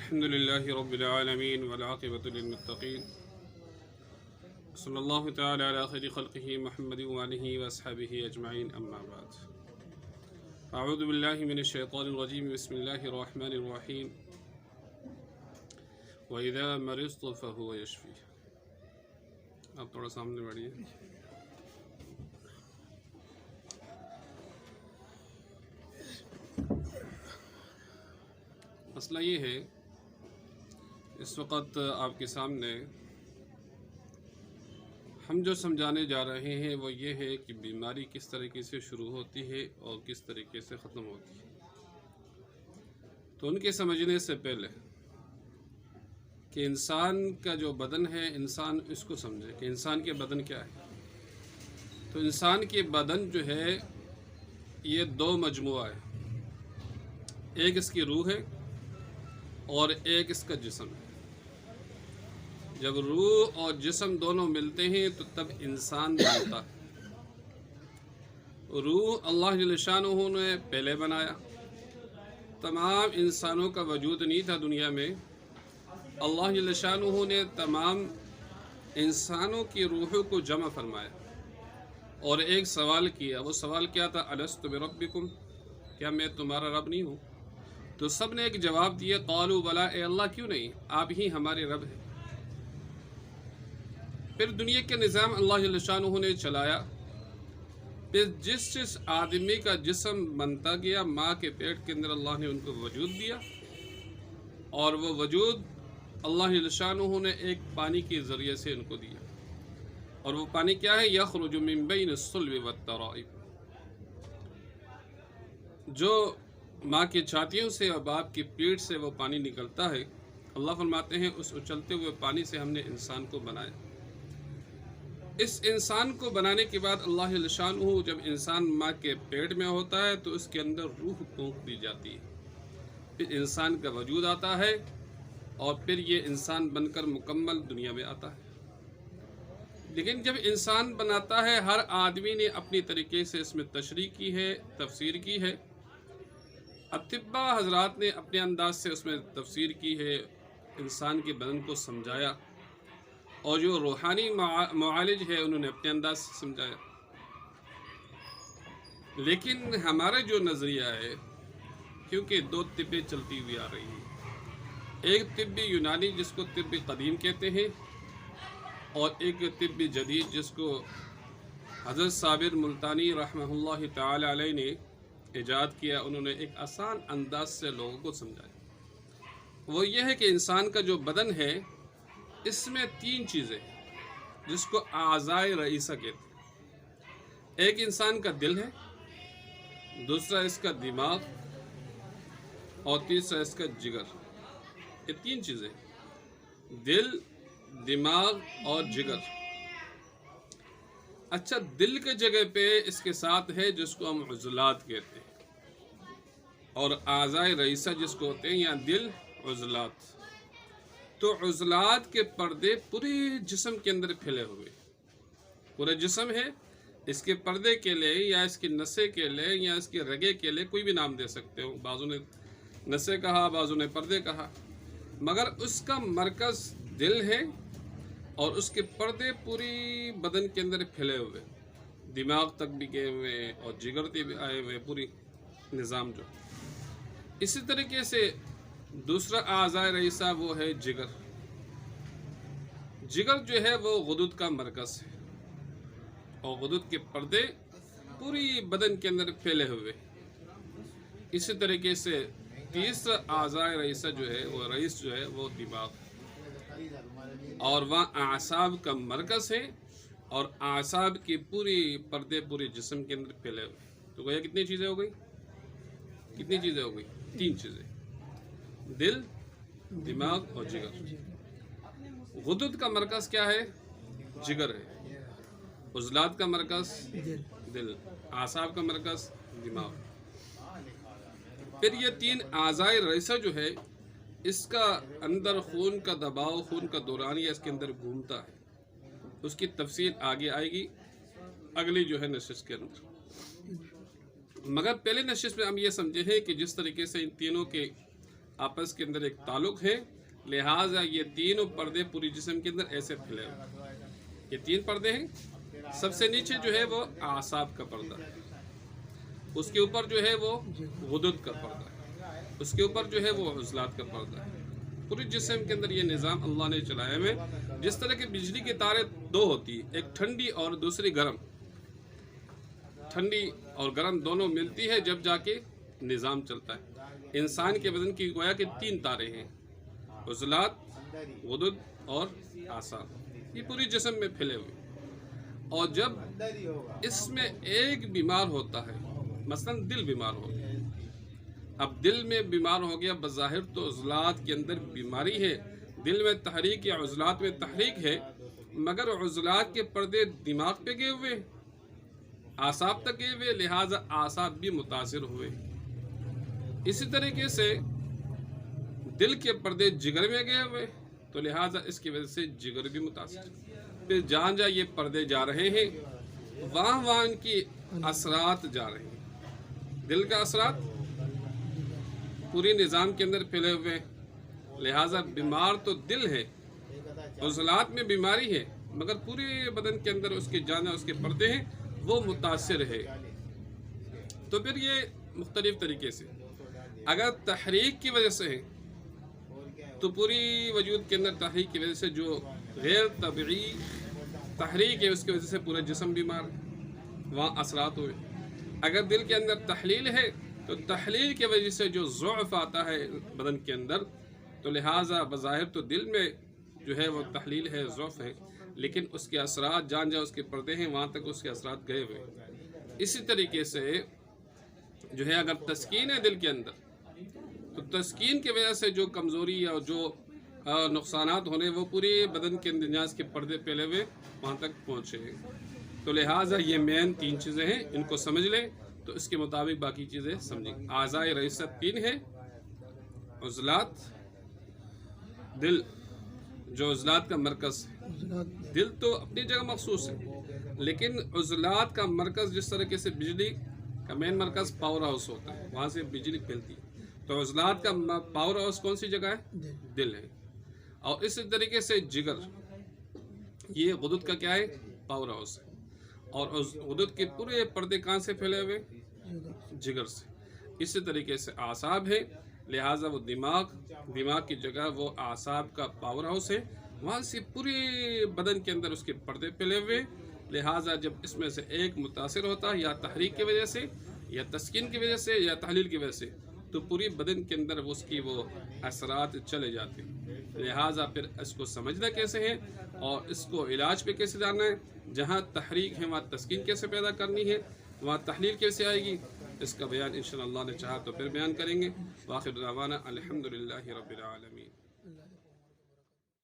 الحمد لله رب العالمين والعاقبة للمتقين صلى الله تعالى على خير خلقه محمد وآله وأصحابه أجمعين أما بعد أعوذ بالله من الشيطان الرجيم بسم الله الرحمن الرحيم وإذا مرضت فهو يشفي. آپ تھوڑا سامنے بڑھیے. مسئلہ یہ ہے اس وقت آپ کے سامنے ہم جو سمجھانے جا رہے ہیں وہ یہ ہے کہ بیماری کس طریقے سے شروع ہوتی ہے اور کس طریقے سے ختم ہوتی ہے. تو ان کے سمجھنے سے پہلے کہ انسان کا جو بدن ہے انسان اس کو سمجھے کہ انسان کے بدن کیا ہے. تو انسان کے بدن جو ہے یہ دو مجموعہ ہے. ایک اس کی روح ہے اور ایک اس کا جسم ہے. جب روح اور جسم دونوں ملتے ہیں تو تب انسان بنتا ہے. روح اللہ جل شانہ نے پہلے بنایا. تمام انسانوں کا وجود نہیں تھا دنیا میں. اللہ جل شانہ نے تمام انسانوں کی روحوں کو جمع فرمایا اور ایک سوال کیا. وہ سوال کیا تھا؟ الست بربکم، کیا میں تمہارا رب نہیں ہوں؟ تو سب نے ایک جواب دیا، قالوا بلا، اے اللہ کیوں نہیں، آپ ہی ہمارے رب ہیں. پھر دنیا کے نظام اللہ جل شانہ نے چلایا. پھر جس آدمی کا جسم بنتا گیا ماں کے پیٹ کے اندر اللہ نے ان کو وجود دیا اور وہ وجود اللہ جل شانہ نے ایک پانی کے ذریعے سے ان کو دیا. اور وہ پانی کیا ہے؟ یخرج من بین الصلب والترائب. جو ماں کی چھاتیوں سے اور باپ کی پیٹھ سے وہ پانی نکلتا ہے. اللہ فرماتے ہیں اس اچھلتے ہوئے پانی سے ہم نے انسان کو بنایا. اس انسان کو بنانے کے بعد اللہ جل شانہ جب انسان ماں کے پیٹ میں ہوتا ہے تو اس کے اندر روح پھونک دی جاتی ہے. پھر انسان کا وجود آتا ہے اور پھر یہ انسان بن کر مکمل دنیا میں آتا ہے. لیکن جب انسان بناتا ہے ہر آدمی نے اپنی طریقے سے اس میں تشریح کی ہے، تفسیر کی ہے. اطباء حضرات نے اپنے انداز سے اس میں تفسیر کی ہے، انسان کے بدن کو سمجھایا، اور جو روحانی معالج ہے انہوں نے اپنے انداز سے سمجھایا. لیکن ہمارا جو نظریہ ہے، کیونکہ دو طبیں چلتی ہوئی آ رہی ہیں، ایک طب یونانی جس کو طب قدیم کہتے ہیں اور ایک طب جدید جس کو حضرت صابر ملتانی رحمہ اللہ تعالی علیہ نے ایجاد کیا. انہوں نے ایک آسان انداز سے لوگوں کو سمجھایا. وہ یہ ہے کہ انسان کا جو بدن ہے اس میں تین چیزیں جس کو اعضائے رئیسہ کہتے ہیں. ایک انسان کا دل ہے، دوسرا اس کا دماغ اور تیسرا اس کا جگر. یہ تین چیزیں، دل، دماغ اور جگر. اچھا، دل کے جگہ پہ اس کے ساتھ ہے جس کو ہم عضلات کہتے ہیں، اور اعضائے رئیسہ جس کو ہوتے ہیں یا دل، عضلات. تو عضلات کے پردے پورے جسم کے اندر پھیلے ہوئے. پورا جسم ہے، اس کے پردے کے لئے یا اس کی نسیں کے لئے یا اس کی رگے کے لئے کوئی بھی نام دے سکتے ہو. بعضوں نے نسیں کہا، بعضوں نے پردے کہا، مگر اس کا مرکز دل ہے اور اس کے پردے پوری بدن کے اندر پھیلے ہوئے، دماغ تک بھی گئے ہوئے اور جگر تک بھی آئے ہوئے، پوری نظام جو. اسی طریقے سے دوسرا اعضائے رئیسہ وہ ہے جگر. جگر جو ہے وہ غدود کا مرکز ہے اور غدود کے پردے پوری بدن کے اندر پھیلے ہوئے. اسی طریقے سے تیسرا اعضائے رئیسہ جو ہے وہ رئیس جو ہے وہ دماغ، اور وہاں اعصاب کا مرکز ہے اور اعصاب کی پوری پردے پورے جسم کے اندر پھیلے ہوئے. تو گویا کتنی چیزیں ہو گئی؟ کتنی چیزیں ہو گئی؟ تین چیزیں، دل، دماغ اور جگر. غدود کا مرکز کیا ہے؟ جگر ہے. عضلات کا مرکز دل، اعصاب کا مرکز دماغ. پھر یہ تین اعضائے رئیسہ جو ہے اس کا اندر خون کا دباؤ، خون کا دورانیہ اس کے اندر گھومتا ہے. اس کی تفصیل آگے آئے گی اگلی جو ہے نشست کے اندر. مگر پہلے نشست میں ہم یہ سمجھے ہیں کہ جس طریقے سے ان تینوں کے آپس کے اندر ایک تعلق ہے، لہٰذا یہ تینوں پردے پوری جسم کے اندر ایسے پھیلے ہوئے. یہ 3 پردے ہیں. سب سے نیچے جو ہے وہ اعصاب کا پردہ ہے، اس کے اوپر جو ہے وہ غدد کا پردہ ہے، اس کے اوپر جو ہے وہ عضلات کا پردہ ہے. پورے جسم کے اندر یہ نظام اللہ نے چلایا ہے. جس طرح کہ بجلی کی تاریں 2 ہوتی ہیں، ایک ٹھنڈی اور دوسری گرم، ٹھنڈی اور گرم دونوں ملتی ہے جب جا کے نظام چلتا ہے. انسان کے بدن کی گویا کہ 3 تاریں ہیں، عضلات، غدد اور اعصاب. یہ پوری جسم میں پھیلے ہوئے. اور جب اس میں ایک بیمار ہوتا ہے، مثلا دل بیمار ہو گیا، اب دل میں بیمار ہو گیا، بظاہر تو عضلات کے اندر بیماری ہے، دل میں تحریک یا عضلات میں تحریک ہے، مگر عضلات کے پردے دماغ پہ گئے ہوئے، اعصاب تک گئے ہوئے، لہٰذا اعصاب بھی متاثر ہوئے. اسی طریقے سے دل کے پردے جگر میں گئے ہوئے، تو لہٰذا اس کی وجہ سے جگر بھی متاثر. پھر جہاں جہاں یہ پردے جا رہے ہیں وہاں وہاں ان کی اثرات جا رہے ہیں. دل کا اثرات پوری نظام کے اندر پھیلے ہوئے، لہٰذا بیمار تو دل ہے، عضلات میں بیماری ہے، مگر پورے بدن کے اندر اس کے جانا، اس کے پردے ہیں وہ متاثر ہے. تو پھر یہ مختلف طریقے سے اگر تحریک کی وجہ سے ہے تو پوری وجود کے اندر تحریک کی وجہ سے جو غیر طبعی تحریک ہے اس کی وجہ سے پورا جسم بیمار ہے، وہاں اثرات ہوئے. اگر دل کے اندر تحلیل ہے تو تحلیل کی وجہ سے جو ضعف آتا ہے بدن کے اندر، تو لہٰذا بظاہر تو دل میں جو ہے وہ تحلیل ہے، ضعف ہے، لیکن اس کے اثرات جہاں جہاں اس کے پردے ہیں وہاں تک اس کے اثرات گئے ہوئے. اسی طریقے سے جو ہے اگر تسکین ہے دل کے اندر تو تسکین کی وجہ سے جو کمزوری اور جو نقصانات ہونے وہ پوری بدن کے اندر کے پردے پھیلے ہوئے وہاں تک پہنچے ہیں. تو لہٰذا یہ مین 3 چیزیں ہیں، ان کو سمجھ لیں تو اس کے مطابق باقی چیزیں سمجھیں. اعضائے رئیست 3 ہیں، عضلات، دل جو عضلات کا مرکز ہے. دل تو اپنی جگہ مخصوص ہے، لیکن عضلات کا مرکز جس طریقے سے بجلی کا مین مرکز پاور ہاؤس ہوتا ہے، وہاں سے بجلی پھیلتی ہے، تو عضلات کا پاور ہاؤس کون سی جگہ ہے؟ دل ہے. اور اسی طریقے سے جگر، یہ غدد کا کیا ہے؟ پاور ہاؤس ہے. اور غدد کے پورے پردے کہاں سے پھیلے ہوئے؟ جگر سے. اسی طریقے سے اعصاب ہے، لہٰذا وہ دماغ کی جگہ وہ اعصاب کا پاور ہاؤس ہے، وہاں سے پورے بدن کے اندر اس کے پردے پھیلے ہوئے. لہٰذا جب اس میں سے ایک متاثر ہوتا ہے یا تحریک کی وجہ سے یا تسکین کی وجہ سے یا تحلیل کی وجہ سے، تو پوری بدن کے اندر اس کی وہ اثرات چلے جاتے ہیں. لہٰذا پھر اس کو سمجھنا کیسے ہے اور اس کو علاج پہ کیسے جانا ہے، جہاں تحریک ہے وہاں تسکین کیسے پیدا کرنی ہے، وہاں تحلیل کیسے آئے گی، اس کا بیان انشاءاللہ اللہ نے چاہا تو پھر بیان کریں گے. وآخر دعوانا الحمدللہ رب العالمین.